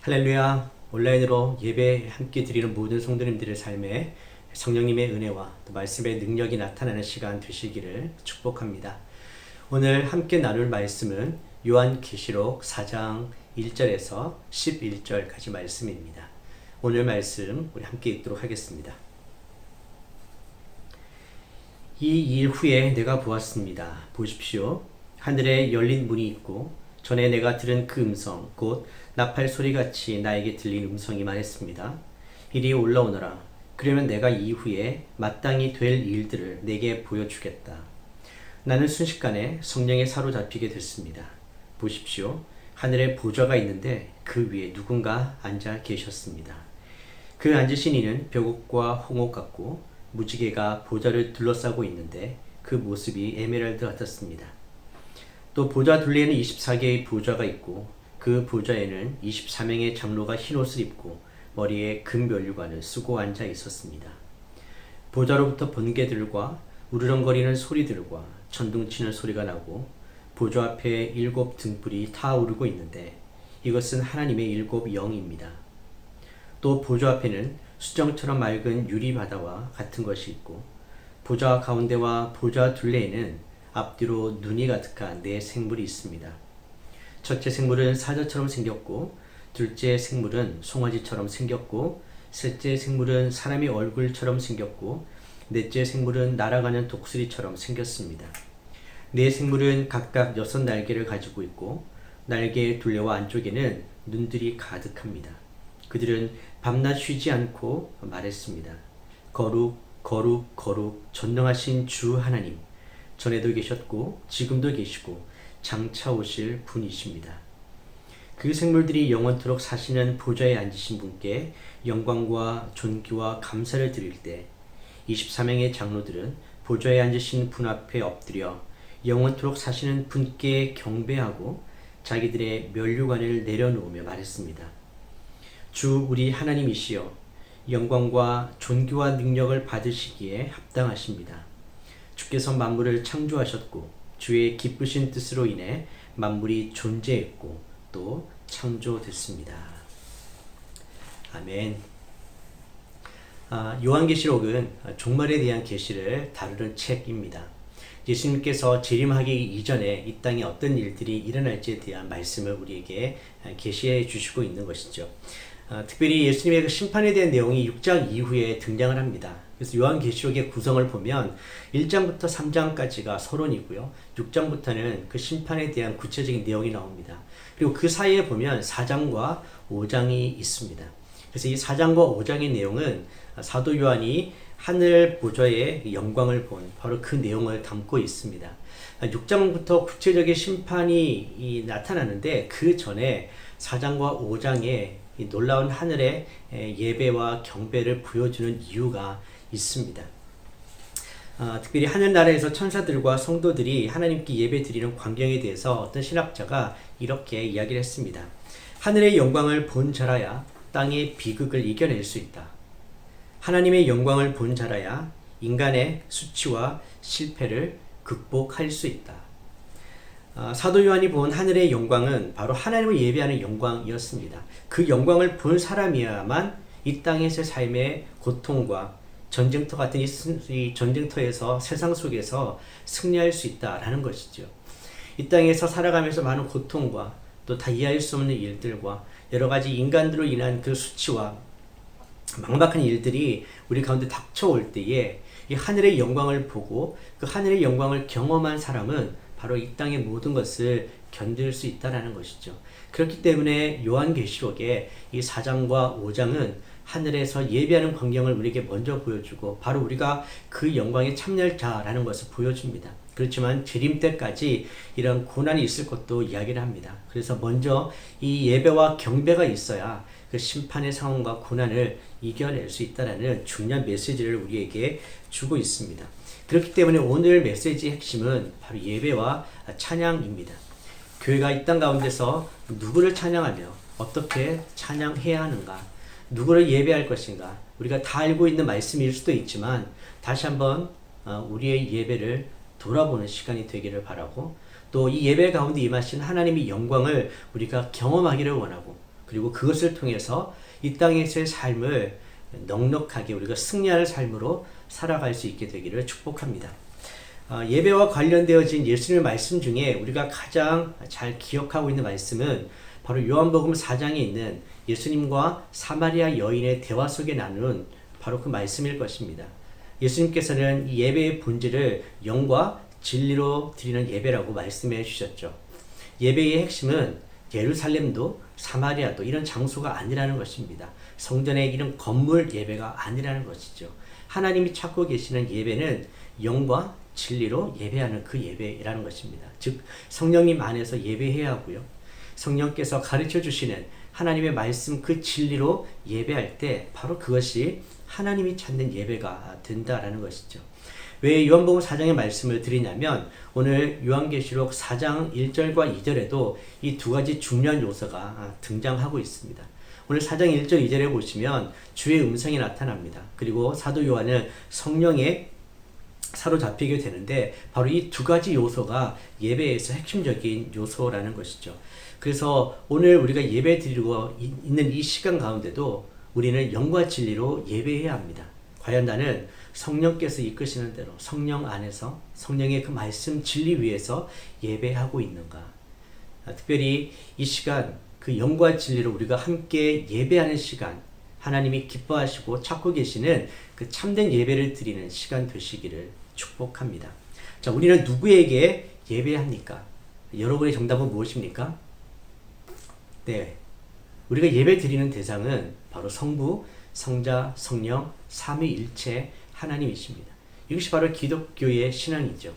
할렐루야. 온라인으로 예배 함께 드리는 모든 성도님들의 삶에 성령님의 은혜와 또 말씀의 능력이 나타나는 시간 되시기를 축복합니다. 오늘 함께 나눌 말씀은 요한계시록 4장 1절에서 11절까지 말씀입니다. 오늘 말씀 우리 함께 읽도록 하겠습니다. 이 일 후에 내가 보았습니다. 보십시오. 하늘에 열린 문이 있고 전에 내가 들은 그 음성 곧 나팔 소리같이 나에게 들린 음성이 말했습니다. 이리 올라오너라. 그러면 내가 이후에 마땅히 될 일들을 내게 보여주겠다. 나는 순식간에 성령에 사로잡히게 됐습니다. 보십시오. 하늘에 보좌가 있는데 그 위에 누군가 앉아 계셨습니다. 그 앉으신 이는 벽옥과 홍옥 같고 무지개가 보좌를 둘러싸고 있는데 그 모습이 에메랄드 같았습니다. 또 보좌 둘레에는 24개의 보좌가 있고 그 보좌에는 24명의 장로가 흰옷을 입고 머리에 금면류관을 쓰고 앉아 있었습니다. 보좌로부터 번개들과 우르렁거리는 소리들과 천둥치는 소리가 나고 보좌 앞에 7 등불이 타오르고 있는데 이것은 하나님의 7 영입니다. 또 보좌 앞에는 수정처럼 맑은 유리바다와 같은 것이 있고 보좌 가운데와 보좌 둘레에는 앞뒤로 눈이 가득한 4 생물이 있습니다. 첫째 생물은 사자처럼 생겼고 둘째 생물은 송아지처럼 생겼고 셋째 생물은 사람의 얼굴처럼 생겼고 넷째 생물은 날아가는 독수리처럼 생겼습니다. 4 생물은 각각 6 날개를 가지고 있고 날개의 둘레와 안쪽에는 눈들이 가득합니다. 그들은 밤낮 쉬지 않고 말했습니다. 거룩 거룩 거룩 전능하신 주 하나님, 전에도 계셨고 지금도 계시고 장차 오실 분이십니다. 그 생물들이 영원토록 사시는 보좌에 앉으신 분께 영광과 존귀와 감사를 드릴 때 24명의 장로들은 보좌에 앉으신 분 앞에 엎드려 영원토록 사시는 분께 경배하고 자기들의 면류관을 내려놓으며 말했습니다. 주 우리 하나님이시여, 영광과 존귀와 능력을 받으시기에 합당하십니다. 주께서 만물을 창조하셨고 주의 기쁘신 뜻으로 인해 만물이 존재했고 또 창조됐습니다. 아멘. 요한계시록은 종말에 대한 계시를 다루는 책입니다. 예수님께서 재림하기 이전에 이 땅에 어떤 일들이 일어날지에 대한 말씀을 우리에게 계시해 주시고 있는 것이죠. 특별히 예수님의 그 심판에 대한 내용이 6장 이후에 등장을 합니다. 그래서 요한계시록의 구성을 보면 1장부터 3장까지가 서론이고요. 6장부터는 그 심판에 대한 구체적인 내용이 나옵니다. 그리고 그 사이에 보면 4장과 5장이 있습니다. 그래서 이 4장과 5장의 내용은 사도 요한이 하늘 보좌의 영광을 본 바로 그 내용을 담고 있습니다. 6장부터 구체적인 심판이 나타나는데 그 전에 4장과 5장에 이 놀라운 하늘의 예배와 경배를 보여주는 이유가 있습니다. 특별히 하늘나라에서 천사들과 성도들이 하나님께 예배 드리는 광경에 대해서 어떤 신학자가 이렇게 이야기를 했습니다. 하늘의 영광을 본 자라야 땅의 비극을 이겨낼 수 있다. 하나님의 영광을 본 자라야 인간의 수치와 실패를 극복할 수 있다. 사도 요한이 본 하늘의 영광은 바로 하나님을 예배하는 영광이었습니다. 그 영광을 본 사람이야만 이 땅에서의 삶의 고통과 전쟁터 같은 이 전쟁터에서 세상 속에서 승리할 수 있다라는 것이죠. 이 땅에서 살아가면서 많은 고통과 또 다 이해할 수 없는 일들과 여러 가지 인간들로 인한 그 수치와 망박한 일들이 우리 가운데 닥쳐올 때에 이 하늘의 영광을 보고 그 하늘의 영광을 경험한 사람은 바로 이 땅의 모든 것을 견딜 수 있다는 것이죠. 그렇기 때문에 요한계시록의 이 4장과 5장은 하늘에서 예배하는 광경을 우리에게 먼저 보여주고 바로 우리가 그 영광에 참여할 자라는 것을 보여줍니다. 그렇지만 재림 때까지 이런 고난이 있을 것도 이야기를 합니다. 그래서 먼저 이 예배와 경배가 있어야 그 심판의 상황과 고난을 이겨낼 수 있다는 중요한 메시지를 우리에게 주고 있습니다. 그렇기 때문에 오늘 메시지의 핵심은 바로 예배와 찬양입니다. 교회가 이 땅 가운데서 누구를 찬양하며 어떻게 찬양해야 하는가, 누구를 예배할 것인가, 우리가 다 알고 있는 말씀일 수도 있지만 다시 한번 우리의 예배를 돌아보는 시간이 되기를 바라고, 또 이 예배 가운데 임하신 하나님의 영광을 우리가 경험하기를 원하고, 그리고 그것을 통해서 이 땅에서의 삶을 넉넉하게 우리가 승리하는 삶으로 살아갈 수 있게 되기를 축복합니다. 예배와 관련되어진 예수님의 말씀 중에 우리가 가장 잘 기억하고 있는 말씀은 바로 요한복음 4장에 있는 예수님과 사마리아 여인의 대화 속에 나눈 바로 그 말씀일 것입니다. 예수님께서는 이 예배의 본질을 영과 진리로 드리는 예배라고 말씀해 주셨죠. 예배의 핵심은 예루살렘도 사마리아도 이런 장소가 아니라는 것입니다. 성전의 이런 건물 예배가 아니라는 것이죠. 하나님이 찾고 계시는 예배는 영과 진리로 예배하는 그 예배라는 것입니다. 즉 성령님 안에서 예배해야 하고요. 성령께서 가르쳐 주시는 하나님의 말씀 그 진리로 예배할 때 바로 그것이 하나님이 찾는 예배가 된다라는 것이죠. 왜 요한복음 4장의 말씀을 드리냐면 오늘 요한계시록 4장 1절과 2절에도 이 두 가지 중요한 요소가 등장하고 있습니다. 오늘 4장 1절 2절에 보시면 주의 음성이 나타납니다. 그리고 사도 요한은 성령에 사로잡히게 되는데 바로 이 두 가지 요소가 예배에서 핵심적인 요소라는 것이죠. 그래서 오늘 우리가 예배 드리고 있는 이 시간 가운데도 우리는 영과 진리로 예배해야 합니다. 과연 나는 성령께서 이끄시는 대로 성령 안에서 성령의 그 말씀 진리 위에서 예배하고 있는가? 특별히 이 시간 그 영과 진리로 우리가 함께 예배하는 시간, 하나님이 기뻐하시고 찾고 계시는 그 참된 예배를 드리는 시간 되시기를 축복합니다. 자, 우리는 누구에게 예배합니까? 여러분의 정답은 무엇입니까? 네, 우리가 예배 드리는 대상은 바로 성부, 성자, 성령, 삼위일체 하나님이십니다. 이것이 바로 기독교의 신앙이죠.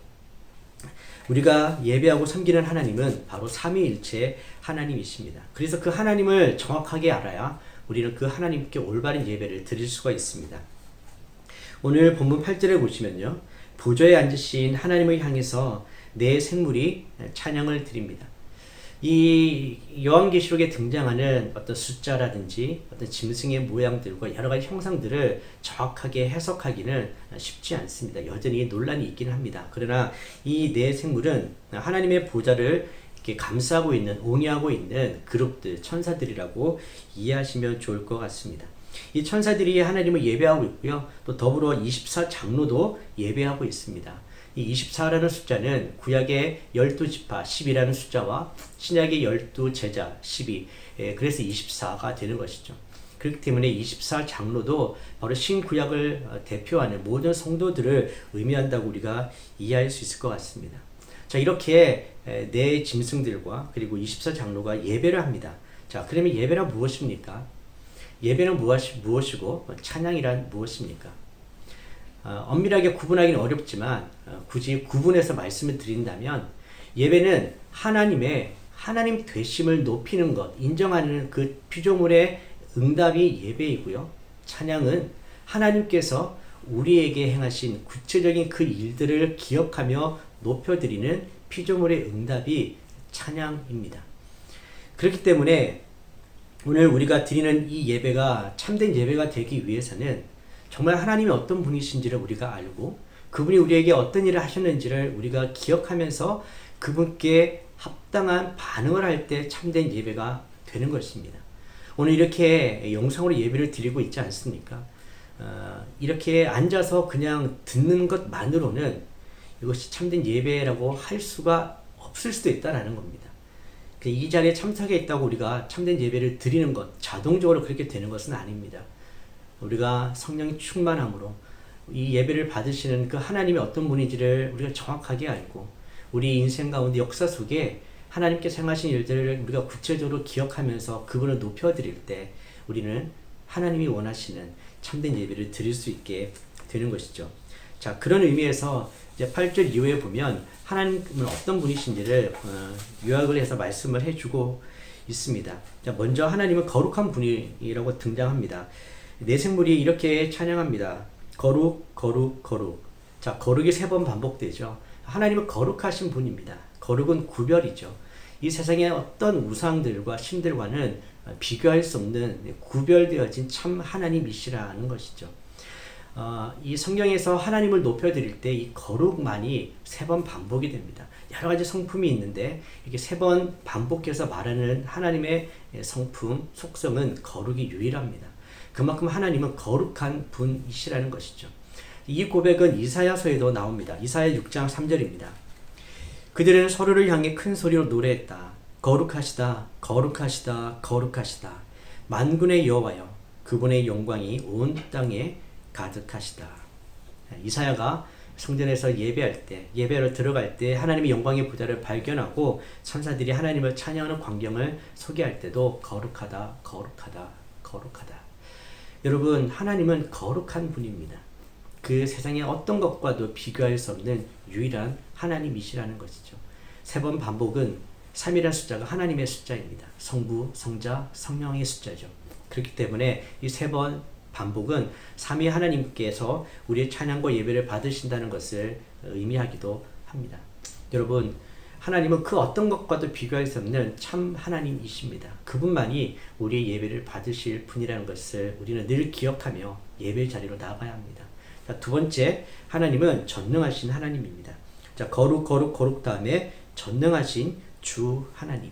우리가 예배하고 섬기는 하나님은 바로 삼위일체 하나님이십니다. 그래서 그 하나님을 정확하게 알아야 우리는 그 하나님께 올바른 예배를 드릴 수가 있습니다. 오늘 본문 8절에 보시면요. 보좌에 앉으신 하나님을 향해서 내 생물이 찬양을 드립니다. 이 요한계시록에 등장하는 어떤 숫자라든지 어떤 짐승의 모양들과 여러 가지 형상들을 정확하게 해석하기는 쉽지 않습니다. 여전히 논란이 있기는 합니다. 그러나 이 네 생물은 하나님의 보좌를 이렇게 감싸고 있는, 옹이하고 있는 그룹들, 천사들이라고 이해하시면 좋을 것 같습니다. 이 천사들이 하나님을 예배하고 있고요. 또 더불어 24장로도 예배하고 있습니다. 이 24라는 숫자는 구약의 12지파 10이라는 숫자와 신약의 12제자 12, 그래서 24가 되는 것이죠. 그렇기 때문에 24장로도 바로 신구약을 대표하는 모든 성도들을 의미한다고 우리가 이해할 수 있을 것 같습니다. 자, 이렇게 네 짐승들과 그리고 24장로가 예배를 합니다. 자, 그러면 예배란 무엇입니까? 예배는 무엇이고 찬양이란 무엇입니까? 엄밀하게 구분하기는 어렵지만 굳이 구분해서 말씀을 드린다면 예배는 하나님 되심을 높이는 것, 인정하는 그 피조물의 응답이 예배이고요. 찬양은 하나님께서 우리에게 행하신 구체적인 그 일들을 기억하며 높여드리는 피조물의 응답이 찬양입니다. 그렇기 때문에 오늘 우리가 드리는 이 예배가 참된 예배가 되기 위해서는 정말 하나님이 어떤 분이신지를 우리가 알고 그분이 우리에게 어떤 일을 하셨는지를 우리가 기억하면서 그분께 합당한 반응을 할 때 참된 예배가 되는 것입니다. 오늘 이렇게 영상으로 예배를 드리고 있지 않습니까? 이렇게 앉아서 그냥 듣는 것만으로는 이것이 참된 예배라고 할 수가 없을 수도 있다는 겁니다. 이 자리에 참석해 있다고 우리가 참된 예배를 드리는 것, 자동적으로 그렇게 되는 것은 아닙니다. 우리가 성령 충만함으로 이 예배를 받으시는 그 하나님이 어떤 분인지를 우리가 정확하게 알고 우리 인생 가운데 역사 속에 하나님께서 행하신 일들을 우리가 구체적으로 기억하면서 그분을 높여드릴 때 우리는 하나님이 원하시는 참된 예배를 드릴 수 있게 되는 것이죠. 자, 그런 의미에서 이제 8절 이후에 보면 하나님은 어떤 분이신지를 요약을 해서 말씀을 해주고 있습니다. 자, 먼저 하나님은 거룩한 분이라고 등장합니다. 네 생물이 이렇게 찬양합니다. 거룩, 거룩, 거룩. 자, 거룩이 3번 반복되죠. 하나님은 거룩하신 분입니다. 거룩은 구별이죠. 이 세상의 어떤 우상들과 신들과는 비교할 수 없는 구별되어진 참 하나님이시라는 것이죠. 이 성경에서 하나님을 높여드릴 때 이 거룩만이 3번 반복이 됩니다. 여러 가지 성품이 있는데 이렇게 3번 반복해서 말하는 하나님의 성품, 속성은 거룩이 유일합니다. 그만큼 하나님은 거룩한 분이시라는 것이죠. 이 고백은 이사야서에도 나옵니다. 이사야 6장 3절입니다. 그들은 서로를 향해 큰 소리로 노래했다. 거룩하시다, 거룩하시다, 거룩하시다. 만군의 여호와여, 그분의 영광이 온 땅에 가득하시다. 이사야가 성전에서 예배할 때, 예배를 들어갈 때 하나님의 영광의 보좌를 발견하고 천사들이 하나님을 찬양하는 광경을 소개할 때도 거룩하다, 거룩하다, 거룩하다. 여러분, 하나님은 거룩한 분입니다. 그 세상의 어떤 것과도 비교할 수 없는 유일한 하나님이시라는 것이죠. 3번 반복은 3이라는 숫자가 하나님의 숫자입니다. 성부, 성자, 성령의 숫자죠. 그렇기 때문에 이 3번 반복은 삼위 하나님께서 우리의 찬양과 예배를 받으신다는 것을 의미하기도 합니다. 여러분, 하나님은 그 어떤 것과도 비교할 수 없는 참 하나님이십니다. 그분만이 우리의 예배를 받으실 분이라는 것을 우리는 늘 기억하며 예배 자리로 나가야 합니다. 자, 두 번째, 하나님은 전능하신 하나님입니다. 자, 거룩, 거룩, 거룩 다음에 전능하신 주 하나님.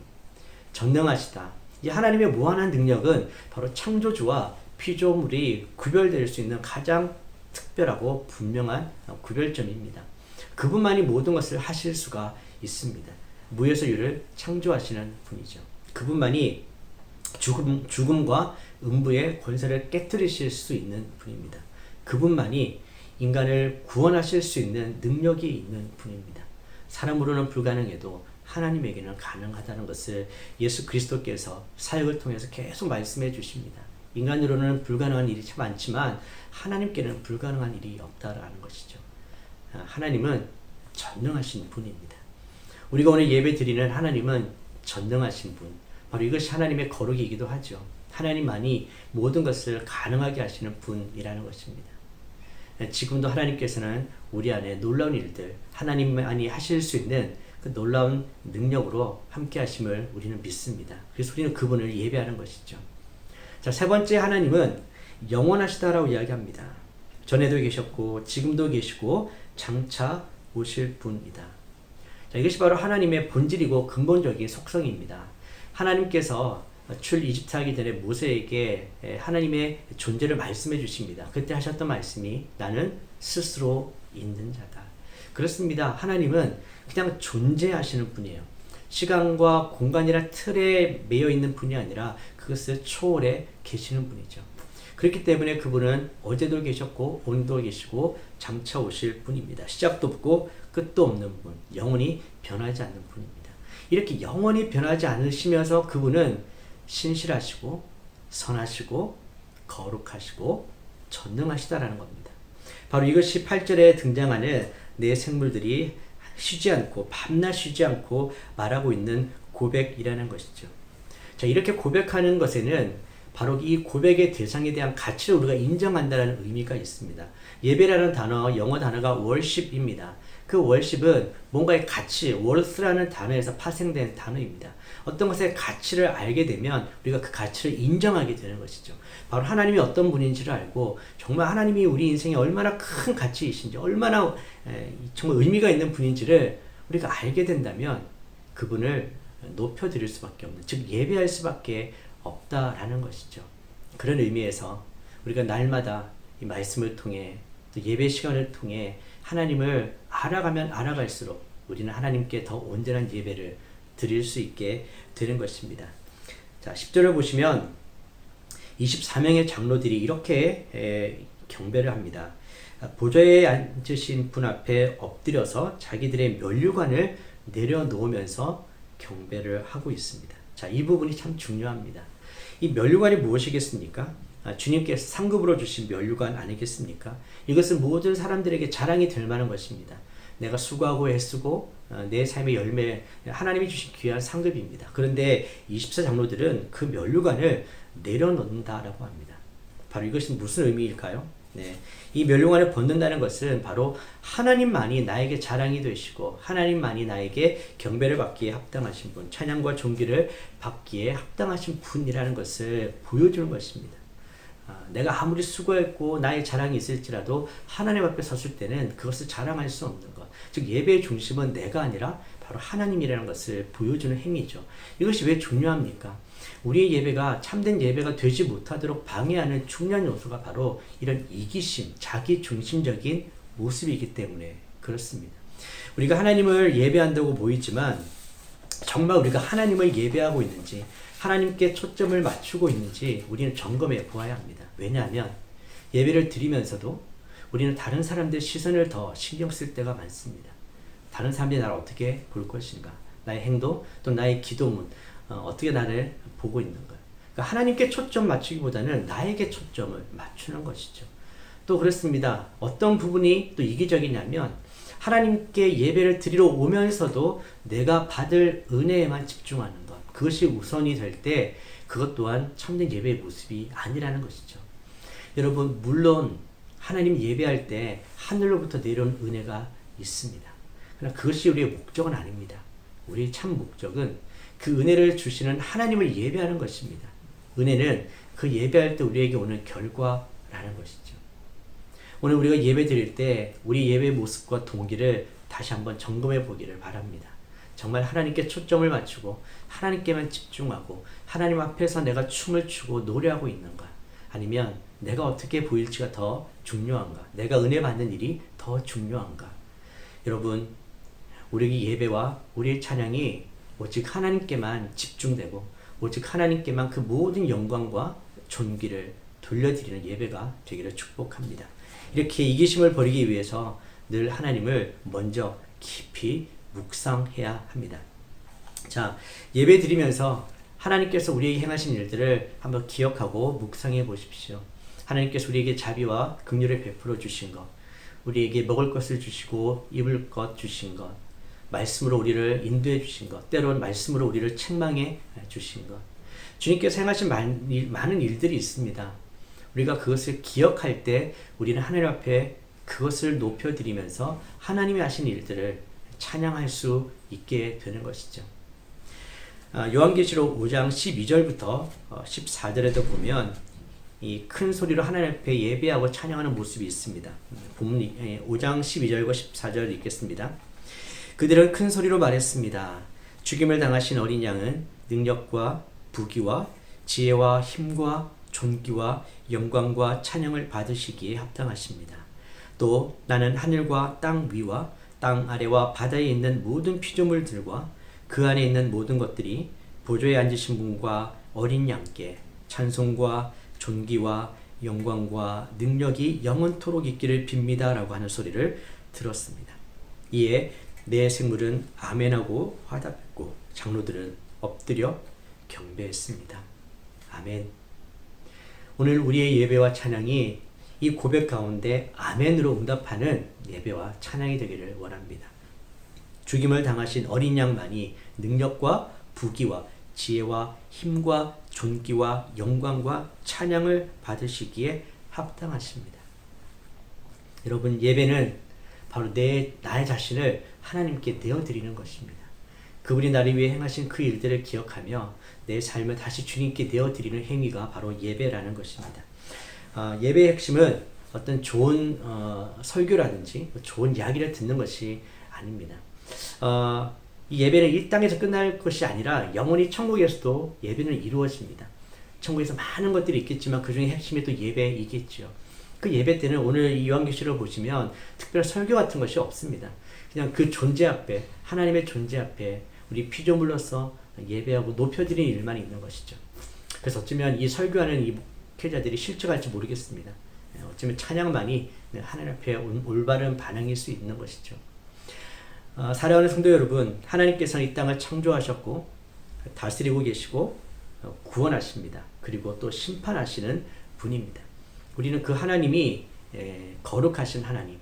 전능하시다. 이 하나님의 무한한 능력은 바로 창조주와 피조물이 구별될 수 있는 가장 특별하고 분명한 구별점입니다. 그분만이 모든 것을 하실 수가 있습니다. 무에서 유를 창조하시는 분이죠. 그분만이 죽음과 음부의 권세를 깨뜨리실 수 있는 분입니다. 그분만이 인간을 구원하실 수 있는 능력이 있는 분입니다. 사람으로는 불가능해도 하나님에게는 가능하다는 것을 예수 그리스도께서 사역을 통해서 계속 말씀해 주십니다. 인간으로는 불가능한 일이 참 많지만 하나님께는 불가능한 일이 없다라는 것이죠. 하나님은 전능하신 분입니다. 우리가 오늘 예배 드리는 하나님은 전능하신 분, 바로 이것이 하나님의 거룩이기도 하죠. 하나님만이 모든 것을 가능하게 하시는 분이라는 것입니다. 지금도 하나님께서는 우리 안에 놀라운 일들, 하나님만이 하실 수 있는 그 놀라운 능력으로 함께 하심을 우리는 믿습니다. 그래서 우리는 그분을 예배하는 것이죠. 자, 3번째, 하나님은 영원하시다라고 이야기합니다. 전에도 계셨고 지금도 계시고 장차 오실 분이다. 자, 이것이 바로 하나님의 본질이고 근본적인 속성입니다. 하나님께서 출 이집트하기 전에 모세에게 하나님의 존재를 말씀해 주십니다. 그때 하셨던 말씀이 나는 스스로 있는 자다. 그렇습니다. 하나님은 그냥 존재하시는 분이에요. 시간과 공간이라 틀에 매여 있는 분이 아니라 그것을 초월해 계시는 분이죠. 그렇기 때문에 그분은 어제도 계셨고 오늘도 계시고 장차 오실 분입니다. 시작도 없고 끝도 없는 분, 영원히 변하지 않는 분입니다. 이렇게 영원히 변하지 않으시면서 그분은 신실하시고 선하시고 거룩하시고 전능하시다라는 겁니다. 바로 이것이 8절에 등장하는 네 생물들이 쉬지 않고 밤낮 쉬지 않고 말하고 있는 고백이라는 것이죠. 자, 이렇게 고백하는 것에는 바로 이 고백의 대상에 대한 가치를 우리가 인정한다는 의미가 있습니다. 예배라는 단어, 영어 단어가 worship입니다. 그 worship은 뭔가의 가치, worth라는 단어에서 파생된 단어입니다. 어떤 것의 가치를 알게 되면 우리가 그 가치를 인정하게 되는 것이죠. 바로 하나님이 어떤 분인지를 알고 정말 하나님이 우리 인생에 얼마나 큰 가치이신지, 얼마나 정말 의미가 있는 분인지를 우리가 알게 된다면 그분을 높여드릴 수밖에 없는, 즉 예배할 수밖에 없다라는 것이죠. 그런 의미에서 우리가 날마다 이 말씀을 통해 또 예배 시간을 통해 하나님을 알아가면 알아갈수록 우리는 하나님께 더 온전한 예배를 드릴 수 있게 되는 것입니다. 자, 10절을 보시면 24명의 장로들이 이렇게 경배를 합니다. 보좌에 앉으신 분 앞에 엎드려서 자기들의 면류관을 내려놓으면서 경배를 하고 있습니다. 자, 이 부분이 참 중요합니다. 이 면류관이 무엇이겠습니까? 주님께서 상급으로 주신 면류관 아니겠습니까? 이것은 모든 사람들에게 자랑이 될 만한 것입니다. 내가 수고하고 애쓰고 내 삶의 열매, 하나님이 주신 귀한 상급입니다. 그런데 24장로들은 그 면류관을 내려놓는다라고 합니다. 바로 이것이 무슨 의미일까요? 네, 이 면류관을 벗는다는 것은 바로 하나님만이 나에게 자랑이 되시고 하나님만이 나에게 경배를 받기에 합당하신 분, 찬양과 존귀를 받기에 합당하신 분이라는 것을 보여주는 것입니다. 내가 아무리 수고했고 나의 자랑이 있을지라도 하나님 앞에 섰을 때는 그것을 자랑할 수 없는 것. 즉 예배의 중심은 내가 아니라 바로 하나님이라는 것을 보여주는 행위죠. 이것이 왜 중요합니까? 우리의 예배가 참된 예배가 되지 못하도록 방해하는 중요한 요소가 바로 이런 이기심, 자기 중심적인 모습이기 때문에 그렇습니다. 우리가 하나님을 예배한다고 보이지만 정말 우리가 하나님을 예배하고 있는지, 하나님께 초점을 맞추고 있는지 우리는 점검해 보아야 합니다. 왜냐하면 예배를 드리면서도 우리는 다른 사람들 시선을 더 신경 쓸 때가 많습니다. 다른 사람들이 나를 어떻게 볼 것인가, 나의 행동 또 나의 기도문 어떻게 나를 보고 있는가. 그러니까 하나님께 초점 맞추기보다는 나에게 초점을 맞추는 것이죠. 또 그렇습니다. 어떤 부분이 또 이기적이냐면 하나님께 예배를 드리러 오면서도 내가 받을 은혜에만 집중하는 것, 그것이 우선이 될 때 그것 또한 참된 예배의 모습이 아니라는 것이죠. 여러분, 물론 하나님 예배할 때 하늘로부터 내려온 은혜가 있습니다. 그러나 그것이 우리의 목적은 아닙니다. 우리의 참 목적은 그 은혜를 주시는 하나님을 예배하는 것입니다. 은혜는 그 예배할 때 우리에게 오는 결과라는 것이죠. 오늘 우리가 예배 드릴 때 우리 예배 모습과 동기를 다시 한번 점검해 보기를 바랍니다. 정말 하나님께 초점을 맞추고 하나님께만 집중하고 하나님 앞에서 내가 춤을 추고 노래하고 있는가? 아니면 내가 어떻게 보일지가 더 중요한가? 내가 은혜 받는 일이 더 중요한가? 여러분, 우리의 예배와 우리의 찬양이 오직 하나님께만 집중되고 오직 하나님께만 그 모든 영광과 존귀를 돌려드리는 예배가 되기를 축복합니다. 이렇게 이기심을 버리기 위해서 늘 하나님을 먼저 깊이 묵상해야 합니다. 자, 예배 드리면서 하나님께서 우리에게 행하신 일들을 한번 기억하고 묵상해 보십시오. 하나님께서 우리에게 자비와 긍휼을 베풀어 주신 것, 우리에게 먹을 것을 주시고 입을 것 주신 것, 말씀으로 우리를 인도해 주신 것, 때로는 말씀으로 우리를 책망해 주신 것, 주님께서 행하신 많은 일들이 있습니다. 우리가 그것을 기억할 때 우리는 하나님 앞에 그것을 높여드리면서 하나님이 하신 일들을 찬양할 수 있게 되는 것이죠. 요한계시록 5장 12절부터 14절에도 보면 이 큰 소리로 하나님 앞에 예배하고 찬양하는 모습이 있습니다. 본문 5장 12절과 14절 읽겠습니다. 그들은 큰 소리로 말했습니다. 죽임을 당하신 어린 양은 능력과 부귀와 지혜와 힘과 존귀와 영광과 찬양을 받으시기에 합당하십니다. 또 나는 하늘과 땅 위와 땅 아래와 바다에 있는 모든 피조물들과 그 안에 있는 모든 것들이 보좌에 앉으신 분과 어린 양께 찬송과 존귀와 영광과 능력이 영원토록 있기를 빕니다 라고 하는 소리를 들었습니다. 이에 네 생물은 아멘하고 화답했고 장로들은 엎드려 경배했습니다. 아멘. 오늘 우리의 예배와 찬양이 이 고백 가운데 아멘으로 응답하는 예배와 찬양이 되기를 원합니다. 죽임을 당하신 어린 양만이 능력과 부귀와 지혜와 힘과 존귀와 영광과 찬양을 받으시기에 합당하십니다. 여러분, 예배는 바로 나의 자신을 하나님께 내어드리는 것입니다. 그분이 나를 위해 행하신 그 일들을 기억하며 내 삶을 다시 주님께 내어드리는 행위가 바로 예배라는 것입니다. 예배의 핵심은 어떤 좋은 설교라든지 좋은 이야기를 듣는 것이 아닙니다. 이 예배는 이 땅에서 끝날 것이 아니라 영원히 천국에서도 예배는 이루어집니다. 천국에서 많은 것들이 있겠지만 그 중에 핵심이 또 예배이겠죠. 그 예배 때는 오늘 이 요한계시록을 보시면 특별한 설교 같은 것이 없습니다. 그냥 그 존재 앞에, 하나님의 존재 앞에 우리 피조물로서 예배하고 높여드리는 일만 있는 것이죠. 그래서 어쩌면 이 설교하는 이 목회자들이 실적할지 모르겠습니다. 어쩌면 찬양만이 하나님 앞에 올바른 반응일 수 있는 것이죠. 사랑하는 성도 여러분, 하나님께서는 이 땅을 창조하셨고 다스리고 계시고 구원하십니다. 그리고 또 심판하시는 분입니다. 우리는 그 하나님이 거룩하신 하나님,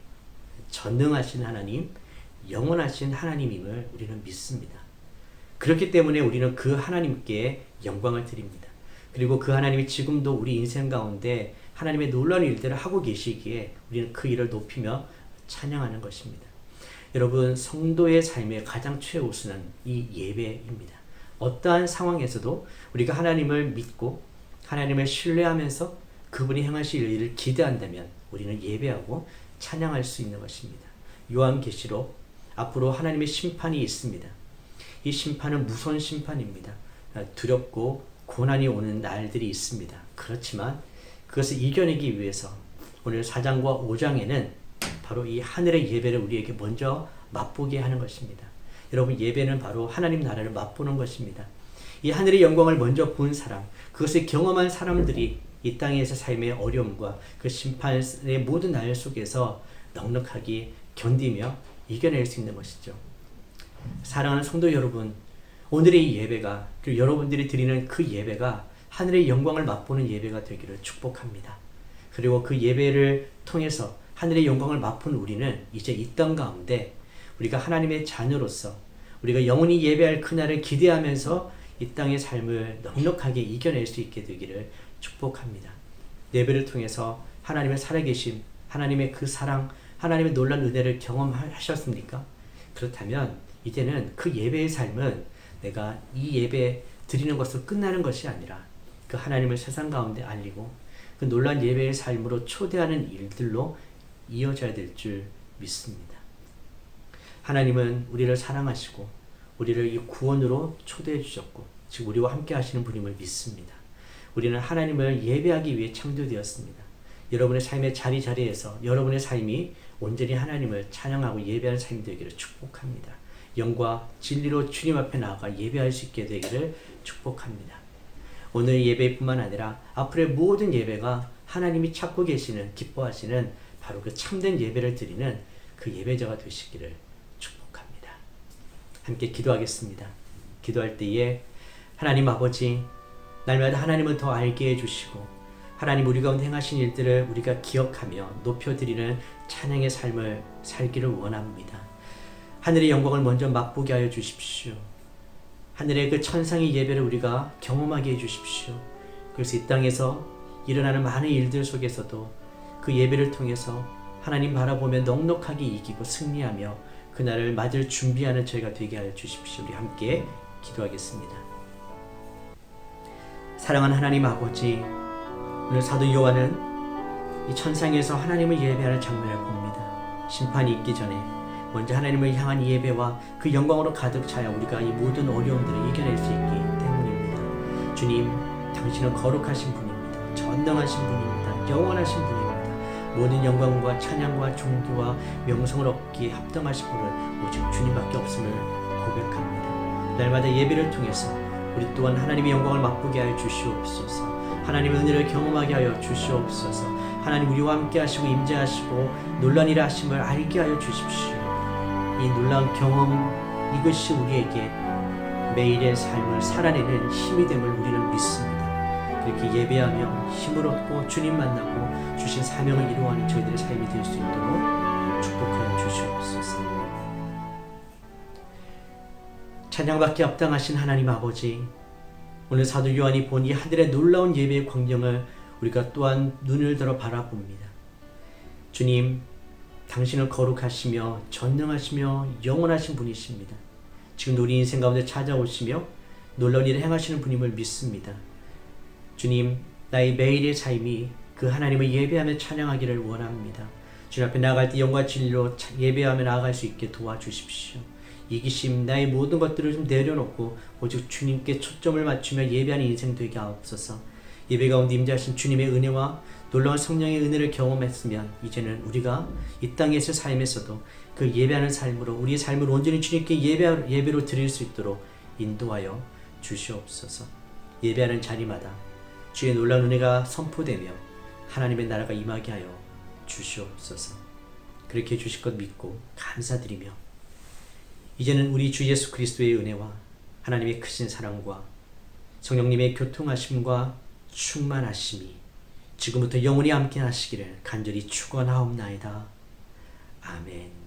전능하신 하나님, 영원하신 하나님임을 우리는 믿습니다. 그렇기 때문에 우리는 그 하나님께 영광을 드립니다. 그리고 그 하나님이 지금도 우리 인생 가운데 하나님의 놀라운 일들을 하고 계시기에 우리는 그 일을 높이며 찬양하는 것입니다. 여러분, 성도의 삶의 가장 최우선은 이 예배입니다. 어떠한 상황에서도 우리가 하나님을 믿고 하나님을 신뢰하면서 그분이 행하실 일을 기대한다면 우리는 예배하고 찬양할 수 있는 것입니다. 요한계시록 앞으로 하나님의 심판이 있습니다. 이 심판은 무서운 심판입니다. 두렵고 고난이 오는 날들이 있습니다. 그렇지만 그것을 이겨내기 위해서 오늘 4장과 5장에는 바로 이 하늘의 예배를 우리에게 먼저 맛보게 하는 것입니다. 여러분, 예배는 바로 하나님 나라를 맛보는 것입니다. 이 하늘의 영광을 먼저 본 사람, 그것을 경험한 사람들이 이 땅에서 삶의 어려움과 그 심판의 모든 날 속에서 넉넉하게 견디며 이겨낼 수 있는 것이죠. 사랑하는 성도 여러분, 오늘의 예배가, 그리고 여러분들이 드리는 그 예배가 하늘의 영광을 맛보는 예배가 되기를 축복합니다. 그리고 그 예배를 통해서 하늘의 영광을 맛본 우리는 이제 이 땅 가운데 우리가 하나님의 자녀로서 우리가 영원히 예배할 그날을 기대하면서 이 땅의 삶을 넉넉하게 이겨낼 수 있게 되기를 축복합니다. 예배를 통해서 하나님의 살아계심, 하나님의 그 사랑, 하나님의 놀라운 은혜를 경험하셨습니까? 그렇다면 이제는 그 예배의 삶은 내가 이 예배 드리는 것으로 끝나는 것이 아니라 그 하나님을 세상 가운데 알리고 그 놀라운 예배의 삶으로 초대하는 일들로 이어져야 될 줄 믿습니다. 하나님은 우리를 사랑하시고 우리를 이 구원으로 초대해 주셨고 지금 우리와 함께 하시는 분임을 믿습니다. 우리는 하나님을 예배하기 위해 창조되었습니다. 여러분의 삶의 자리자리에서 여러분의 삶이 온전히 하나님을 찬양하고 예배하는 삶이 되기를 축복합니다. 영과 진리로 주님 앞에 나아가 예배할 수 있게 되기를 축복합니다. 오늘 예배뿐만 아니라 앞으로의 모든 예배가 하나님이 찾고 계시는, 기뻐하시는 바로 그 참된 예배를 드리는 그 예배자가 되시기를 축복합니다. 함께 기도하겠습니다. 기도할 때에 하나님 아버지, 날마다 하나님을 더 알게 해주시고 하나님 우리 가운데 행하신 일들을 우리가 기억하며 높여드리는 찬양의 삶을 살기를 원합니다. 하늘의 영광을 먼저 맛보게 하여 주십시오. 하늘의 그 천상의 예배를 우리가 경험하게 해주십시오. 그래서 이 땅에서 일어나는 많은 일들 속에서도 그 예배를 통해서 하나님 바라보며 넉넉하게 이기고 승리하며 그날을 맞을 준비하는 저희가 되게 하여 주십시오. 우리 함께 기도하겠습니다. 사랑하는 하나님 아버지, 오늘 사도 요한은 이 천상에서 하나님을 예배하는 장면을 봅니다. 심판이 있기 전에 먼저 하나님을 향한 예배와 그 영광으로 가득 차야 우리가 이 모든 어려움들을 이겨낼 수 있기 때문입니다. 주님, 당신은 거룩하신 분입니다. 전능하신 분입니다. 영원하신 분입니다. 모든 영광과 찬양과 존귀와 명성을 얻기에 합당하신 분은 오직 주님밖에 없음을 고백합니다. 날마다 예배를 통해서 우리 또한 하나님의 영광을 맛보게 하여 주시옵소서. 하나님의 은혜를 경험하게 하여 주시옵소서. 하나님 우리와 함께 하시고 임재하시고 놀라운 일을 하심을 알게 하여 주십시오. 이 놀라운 경험, 이것이 우리에게 매일의 삶을 살아내는 힘이 됨을 우리는 믿습니다. 그렇게 예배하며 힘을 얻고 주님 만나고 주신 사명을 이루어가는 저희들의 삶이 될 수 있도록 축복하여 주시옵소서. 찬양받기 합당하신 하나님 아버지, 오늘 사도 요한이 본 이 하늘의 놀라운 예배의 광경을 우리가 또한 눈을 들어 바라봅니다. 주님, 당신은 거룩하시며 전능하시며 영원하신 분이십니다. 지금 우리 인생 가운데 찾아오시며 놀라운 일을 행하시는 분임을 믿습니다. 주님, 나의 매일의 삶이 그 하나님을 예배하며 찬양하기를 원합니다. 주님 앞에 나아갈 때 영과 진리로 예배하며 나아갈 수 있게 도와주십시오. 이기심, 나의 모든 것들을 좀 내려놓고 오직 주님께 초점을 맞추며 예배하는 인생 되게 하옵소서. 예배 가운데 임재하신 주님의 은혜와 놀라운 성령의 은혜를 경험했으면 이제는 우리가 이 땅에서 삶에서도 그 예배하는 삶으로 우리의 삶을 온전히 주님께 예배로 드릴 수 있도록 인도하여 주시옵소서. 예배하는 자리마다 주의 놀라운 은혜가 선포되며 하나님의 나라가 임하게 하여 주시옵소서. 그렇게 해주실 것 믿고 감사드리며 이제는 우리 주 예수 그리스도의 은혜와 하나님의 크신 사랑과 성령님의 교통하심과 충만하심이 지금부터 영원히 함께 하시기를 간절히 축원하옵나이다. 아멘.